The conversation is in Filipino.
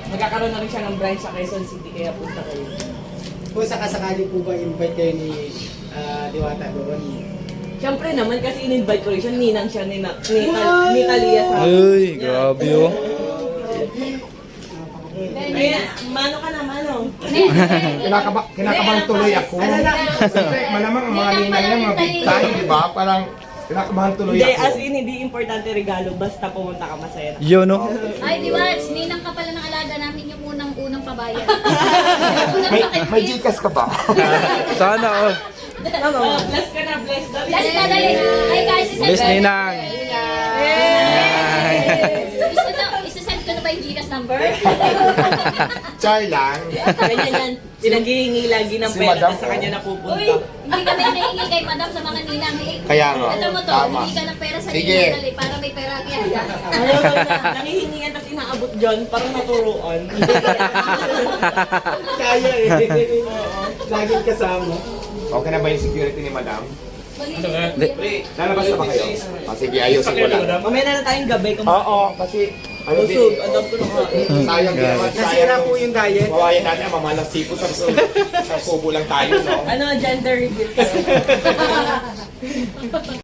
magkakaroon na rin siya ng branch sa Quezon City, kaya punta kayo. Kung sakasakali po ba invite kayo ni Diwata doon? Siyempre naman, kasi in-invite ko rin siya, ninang siya ni Talia sa Ay, grabe oh. Kaya, mano ka na, mano. Kinakabahan tuloy ako. Kasi malamang ang mga ninang niya, mga big time, di ba? Parang kinakabahan tuloy Hindi, ako. as in, hindi importante regalo, basta pumunta ka masaya na. Yun no? Ay, di ba? Ninang ka pala ng alaga namin yung unang pabayan. May Gcash ka ba? Sana oh. Bless ka na, bless. Dali na, dali. Ay, guys, Bless Ninang. Isasend ko na ba yung Gcash number? Char lang. Ganyan yan, pinaghihingi lagi ng Si pera Madam, sa kanya napupunta. Uy, hindi kami nahingi kay madam sa mga ninang. Kaya nga. Ito mo to, Tama. hindi ka ng pera sa Sige. ninang, dali, para may pera kaya. Ayaw na, nangihingi yan, tapos inaabot dyan, parang naturuan. Kaya eh. Laging kasama. Okay na ba yung security ni Madam? Mali. Lalabas na ba kayo? Sige, ayusin ko lang. Mamaya na lang tayong gabi kung Oo, kasi ano busog, din, ang dami ko na sayang din naman. Nasira po yung diet. Kawayan natin ang mamalang sipo sa subo lang tayo, no? Ano, gender reveal ka.